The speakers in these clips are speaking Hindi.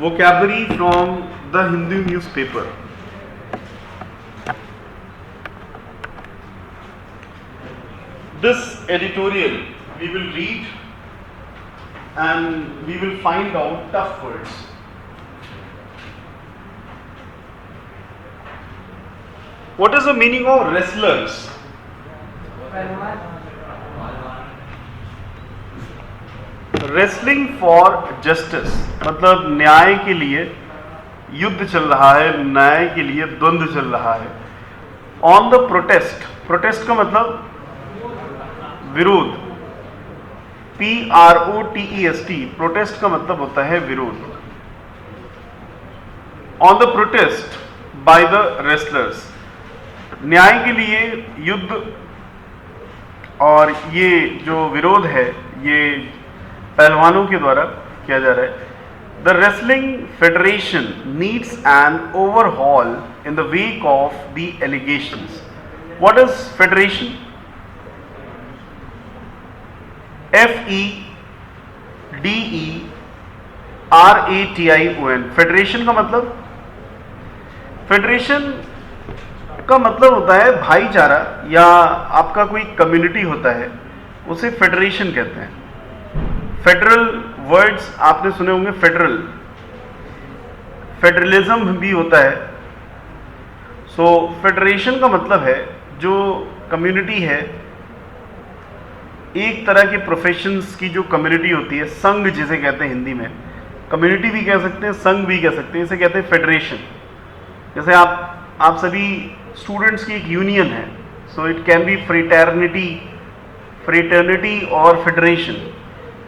vocabulary from the Hindu newspaper. This editorial we will read and we will find out tough words. What is the meaning of wrestlers? Wrestling for justice मतलब न्याय के लिए युद्ध चल रहा है, न्याय के लिए द्वंद्व चल रहा है. ऑन द प्रोटेस्ट, प्रोटेस्ट का मतलब विरोध, PROTEST, प्रोटेस्ट का मतलब होता है विरोध. On the protest bye the wrestlers, न्याय के लिए युद्ध और ये जो विरोध है ये पहलवानों के द्वारा किया जा रहा है. The wrestling federation needs an overhaul in the wake of the allegations. What is federation? FEDERATION. Federation का मतलब, फेडरेशन का मतलब होता है भाईचारा या आपका कोई कम्युनिटी होता है, उसे फेडरेशन कहते हैं. फेडरल वर्ड्स आपने सुने होंगे, फेडरल, फेडरलिज्म भी होता है. सो फेडरेशन का मतलब है जो कम्युनिटी है, एक तरह के प्रोफेशंस की जो कम्युनिटी होती है, संघ जिसे कहते हैं हिंदी में, कम्युनिटी भी कह सकते हैं, संघ भी कह सकते हैं, इसे कहते हैं फेडरेशन. जैसे आप सभी स्टूडेंट्स की एक यूनियन है, so it can be fraternity और फेडरेशन.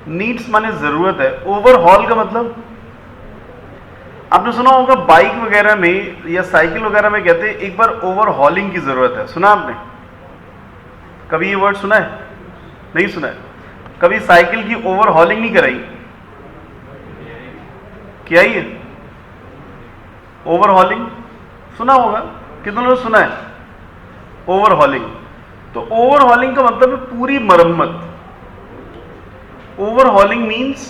नीड्स माने जरूरत है. ओवरहॉल का मतलब आपने सुना होगा बाइक वगैरह में या साइकिल वगैरह में कहते हैं एक बार ओवरहॉलिंग की जरूरत है. सुना आपने? कभी ये वर्ड सुना है? नहीं सुना है? कभी साइकिल की ओवरहॉलिंग नहीं कराई? क्या ही है ओवरहॉलिंग? सुना होगा, कितनों ने सुना है ओवरहॉलिंग? तो ओवरहॉलिंग का मतलब है पूरी मरम्मत. ओवरहॉलिंग मीन्स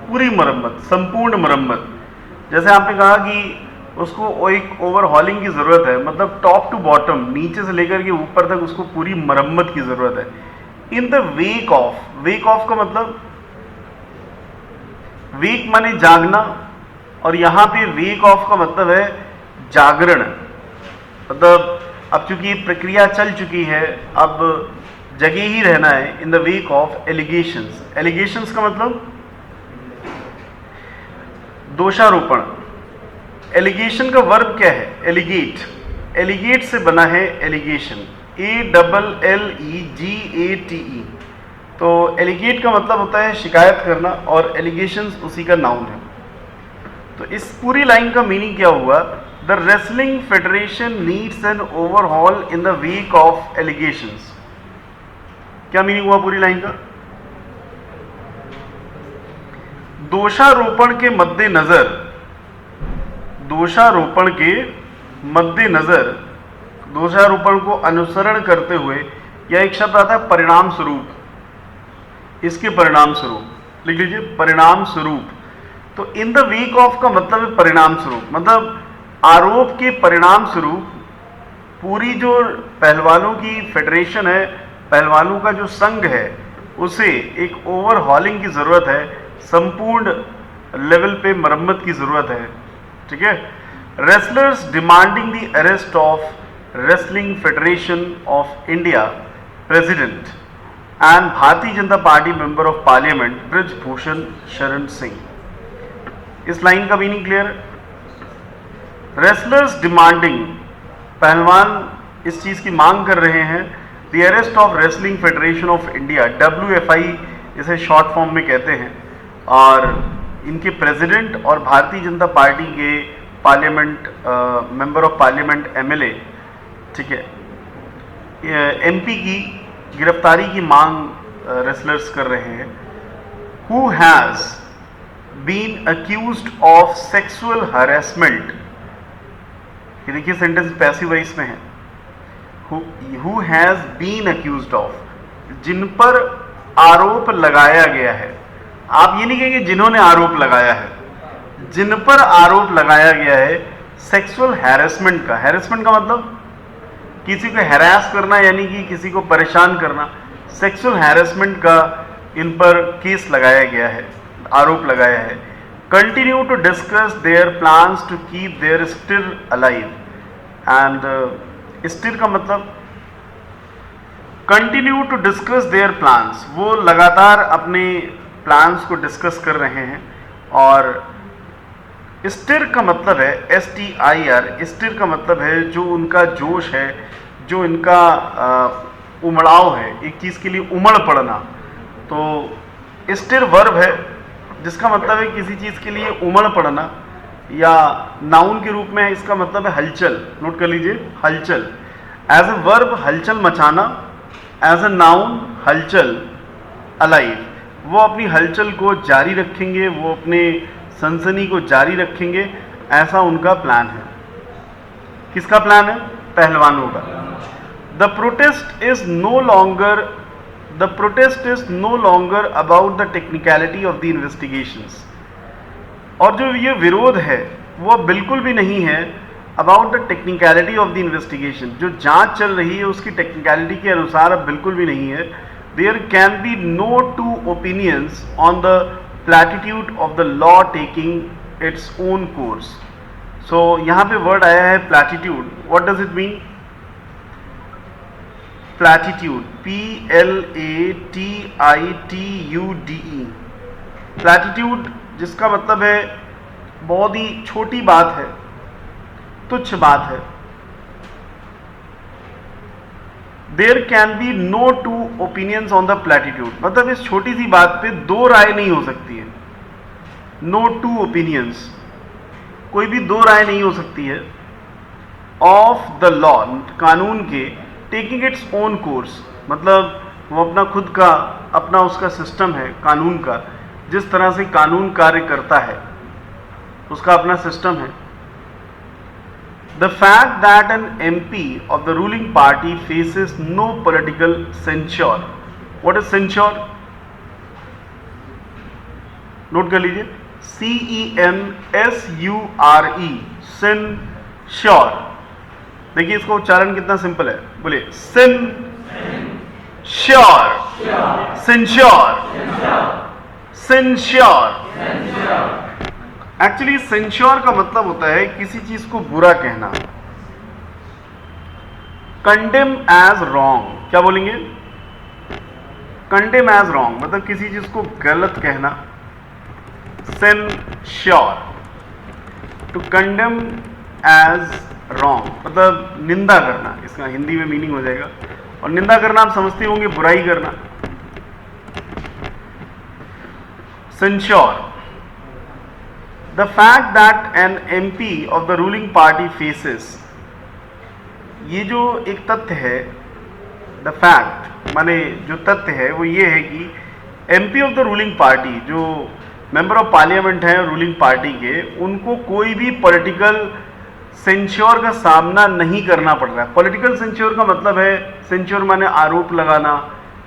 पूरी मरम्मत, संपूर्ण मरम्मत. जैसे आपने कहा कि उसको एक ओवरहॉलिंग की जरूरत है, मतलब टॉप टू बॉटम, नीचे से लेकर के ऊपर तक उसको पूरी मरम्मत की जरूरत है. In the wake of, wake of का मतलब, वेक माने जागना, और यहां पे वेक ऑफ का मतलब है जागरण. मतलब अब चूंकि ये प्रक्रिया चल चुकी है, अब जगह ही रहना है. In the wake of allegations, allegations का मतलब दोषारोपण. एलिगेशन का वर्ब क्या है? एलिगेट. एलिगेट से बना है एलिगेशन, ALLEGATE. तो एलिगेट का मतलब होता है शिकायत करना और एलिगेशंस उसी का नाउन है. तो इस पूरी लाइन का मीनिंग क्या हुआ? The wrestling federation needs an overhaul in the wake of allegations. क्या मीनिंग हुआ पूरी लाइन का? दोषारोपण के मद्देनजर, दोषारोपण के मद्देनजर, दोषारोपण को अनुसरण करते हुए, या एक शब्द आता है परिणाम स्वरूप, इसके परिणाम स्वरूप लिख लीजिए, परिणाम स्वरूप. तो इन द वेक ऑफ का मतलब है परिणाम स्वरूप, मतलब आरोप के परिणाम स्वरूप पूरी जो पहलवानों की फेडरेशन है, पहलवानों का जो संघ है, उसे एक ओवरहॉलिंग की जरूरत है, संपूर्ण लेवल पे मरम्मत की जरूरत है. ठीक है. Wrestlers demanding the arrest of Wrestling Federation of India president and Bharatiya Janata Party member of parliament Brij Bhushan Sharan Singh. इस लाइन का मीनिंग क्लियर है? रेसलर्स डिमांडिंग, पहलवान इस चीज की मांग कर रहे हैं, the arrest of Wrestling Federation of India, WFI इसे शॉर्ट फॉर्म में कहते हैं, और इनके प्रेसिडेंट और भारतीय जनता पार्टी के parliament member of parliament MLA, ठीक है, MP की गिरफ्तारी की मांग रेसलर्स कर रहे हैं. Who has been accused of sexual harassment. ये देखिए सेंटेंस पैसिव वॉइस में है. Who has been accused of, जिन पर आरोप लगाया गया है. आप ये नहीं कहेंगे जिन्होंने आरोप लगाया है, जिन पर आरोप लगाया गया है सेक्सुअल हैरेसमेंट का। हैरेसमेंट का मतलब किसी को हैरास करना, यानी कि किसी को परेशान करना। सेक्सुअल हैरेसमेंट का इन पर केस लगाया गया है, आरोप लगाया है। Continue to discuss their plans to keep their stir alive. And stir का मतलब continue to discuss their plans, वो लगातार अपने प्लान्स को डिस्कस कर रहे हैं। और स्टिर का मतलब है STIR, स्टिर का मतलब है जो उनका जोश है, जो इनका उमड़ाव है, एक चीज़ के लिए उमड़ पड़ना। तो स्टिर वर्ब है जिसका मतलब है किसी चीज़ के लिए उमड़ पड़ना, या नाउन के रूप में इसका मतलब है हलचल। नोट कर लीजिए, हलचल। एज ए वर्ब हलचल मचाना, एज ए नाउन हलचल अलाइव, वो अपनी हलचल को जारी रखेंगे, वो अपने सनसनी को जारी रखेंगे, ऐसा उनका प्लान है। किसका प्लान है? पहलवानों का। The protest is no longer about the technicality of the investigations. और जो ये विरोध है वो बिल्कुल भी नहीं है about the technicality of the investigation, जो जांच चल रही है उसकी टेक्निकलिटी के अनुसार अब बिल्कुल भी नहीं है। There can be no two opinions on the platitude of the law taking its own course. So यहाँ पे वर्ड आया है platitude. What does it mean? Platitude, PLATITUDE, platitude, जिसका मतलब है बहुत ही छोटी बात है, तुच्छ बात है। There can be no two opinions on the platitude, मतलब इस छोटी सी बात पे दो राय नहीं हो सकती है। नो टू ओपिनियंस, कोई भी दो राय नहीं हो सकती है। ऑफ द लॉ, कानून के। टेकिंग इट्स ओन कोर्स, मतलब वो अपना खुद का, अपना उसका सिस्टम है कानून का, जिस तरह से कानून कार्य करता है उसका अपना सिस्टम है। The fact that an MP of the ruling party faces no political censure. What is censure? Note कर लीजिए, CENSURE, censure। देखिए इसका उच्चारण कितना सिंपल है, बोलिए censure, censure, censure. Actually censure का मतलब होता है किसी चीज को बुरा कहना। कंडेम एज रॉन्ग, क्या बोलेंगे? कंडेम एज रॉन्ग, मतलब किसी चीज को गलत कहना। Censure, to condemn as wrong, मतलब निंदा करना, इसका हिंदी में मीनिंग हो जाएगा। और निंदा करना आप समझते होंगे, बुराई करना। Censure, the fact that an MP of the ruling party faces, ये जो एक तथ्य है, the fact माने जो तथ्य है वो ये है कि MP of the ruling party, जो मेंबर ऑफ पार्लियामेंट हैं रूलिंग पार्टी के, उनको कोई भी पॉलिटिकल सेंश्योर का सामना नहीं करना पड़ रहा है। पॉलिटिकल सेंश्योर का मतलब है, सेंश्योर माने आरोप लगाना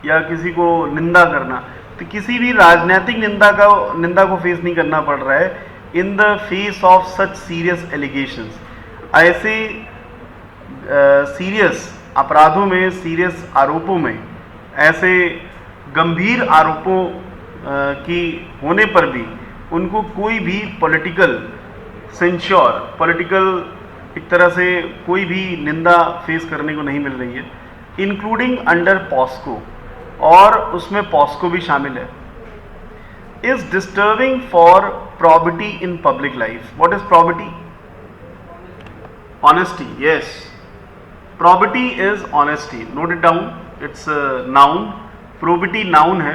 या किसी को निंदा करना, तो किसी भी राजनीतिक निंदा को फेस नहीं करना पड़ रहा है in the face of such serious allegations. ऐसे सीरियस अपराधों में, सीरियस आरोपों में, ऐसे गंभीर आरोपों की होने पर भी उनको कोई भी पॉलिटिकल सेंश्योर, पॉलिटिकल एक तरह से कोई भी निंदा फेस करने को नहीं मिल रही है, इंक्लूडिंग अंडर पॉस्को, और उसमें पॉस्को भी शामिल है। Is disturbing for probity in public life. What is probity? Honesty. Yes, probity is honesty. Note it down. It's a noun. Probity noun है,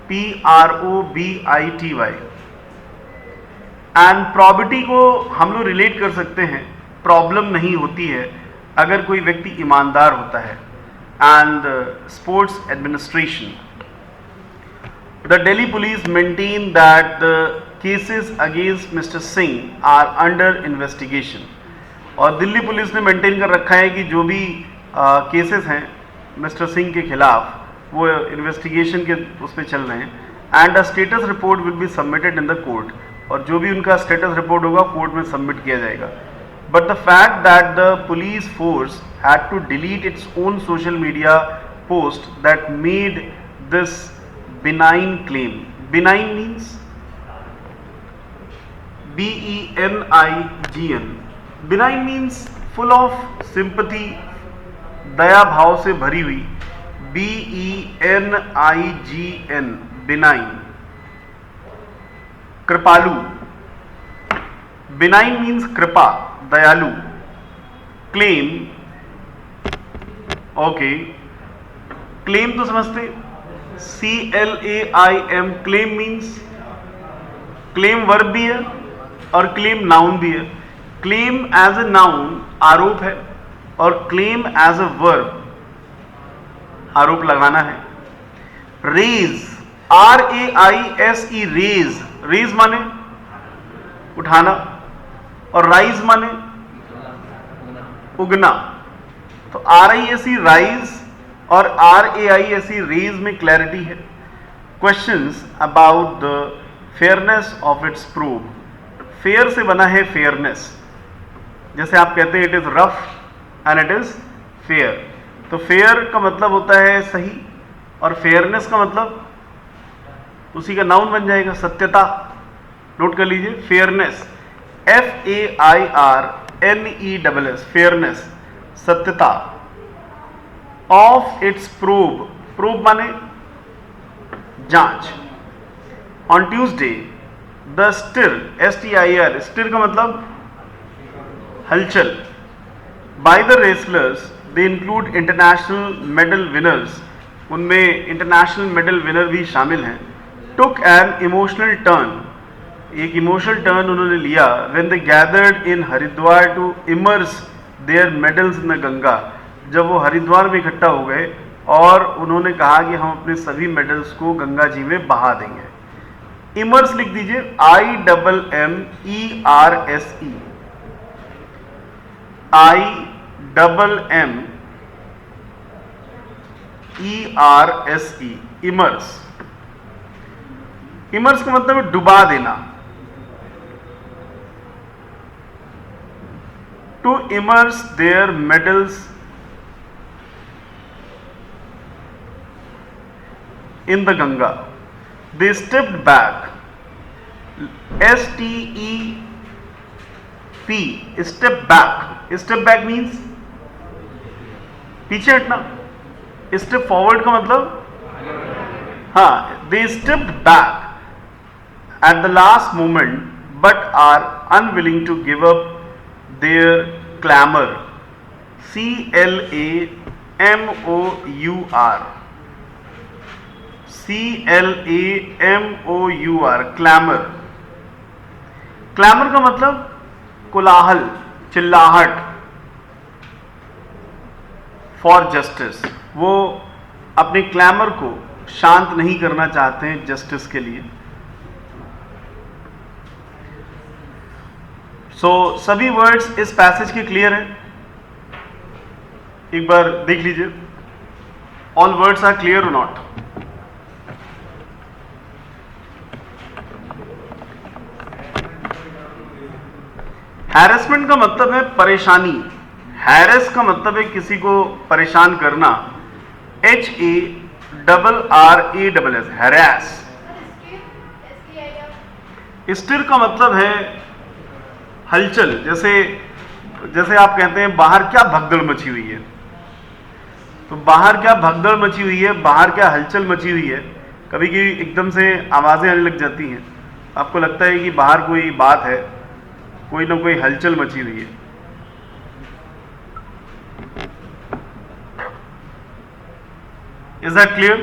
PROBITY। एंड probity को हम लोग रिलेट कर सकते हैं, प्रॉब्लम नहीं होती है अगर कोई व्यक्ति ईमानदार होता है। And sports administration, the Delhi police maintain that the cases against Mr. Singh are under investigation। और दिल्ली पुलिस ने मेंटेन कर रखा है कि जो भी केसेस हैं मिस्टर सिंह के खिलाफ वो इन्वेस्टिगेशन के उस पर चल रहे हैं। And a status report will be submitted in the court. और जो भी उनका स्टेटस रिपोर्ट होगा कोर्ट में सबमिट किया जाएगा. But the fact that the police force had to delete its own social media post that made this benign claim. Benign means BENIGN. Benign means full of sympathy, दया भाव से भरी हुई. BENIGN, benign. कृपालु. Benign means कृपा, दयालु. Claim, ओके, claim तो समझते. CLAIM, claim means claim verb भी है और claim नाउन भी है. claim एज ए नाउन आरोप है और claim एज ए वर्ब आरोप लगाना है. raise, RAISE, raise, raise माने उठाना और rise माने उगना. तो RISE rise और RAISE रेज में क्लैरिटी है. Questions about the fairness of its prove. Fair से बना है फेयरनेस. जैसे आप कहते हैं it is rough and it is fair. तो फेयर का मतलब होता है सही और फेयरनेस का मतलब उसी का नाउन बन जाएगा सत्यता. नोट कर लीजिए फेयरनेस, FAIRNESS, फेयरनेस सत्यता. ऑफ इट्स प्रूव, प्रूव माने जांच. On Tuesday the stir, STIR, stir का मतलब हलचल. By the wrestlers, they include international medal winners, उनमें इंटरनेशनल मेडल विनर भी शामिल हैं. टुक एन इमोशनल टर्न, एक इमोशनल टर्न उन्होंने लिया. When they gathered in Haridwar to immerse their medals in the Ganga, जब वो हरिद्वार में इकट्ठा हो गए और उन्होंने कहा कि हम अपने सभी मेडल्स को गंगा जी में बहा देंगे. इमर्स लिख दीजिए, IMMERSE, IMMERSE, इमर्स. इमर्स का मतलब है डुबा देना. To immerse their medals in the Ganga. They stepped back. STEP, step back. Step back means पीछे हटना. Step forward का मतलब हाँ, they stepped back at the last moment but are unwilling to give up their clamor. CLAMOUR, CLAMOUR, clamour. Clamour का मतलब कोलाहल, चिल्लाहट. फॉर जस्टिस, वो अपने क्लैमर को शांत नहीं करना चाहते हैं जस्टिस के लिए. सभी वर्ड्स इस पैसेज के क्लियर हैं. एक बार देख लीजिए, ऑल वर्ड्स आर क्लियर और नॉट. हैरेसमेंट का मतलब है परेशानी. हैरेस का मतलब है किसी को परेशान करना. HARRAS, harass. स्टिर का मतलब है हलचल. जैसे आप कहते हैं बाहर क्या भगदड़ मची हुई है, तो बाहर क्या भगदड़ मची हुई है, बाहर क्या हलचल मची हुई है. कभी कभी एकदम से आवाजें आने लग जाती हैं, आपको लगता है कि बाहर कोई बात है, कोई ना कोई हलचल मची हुई है. Is that clear?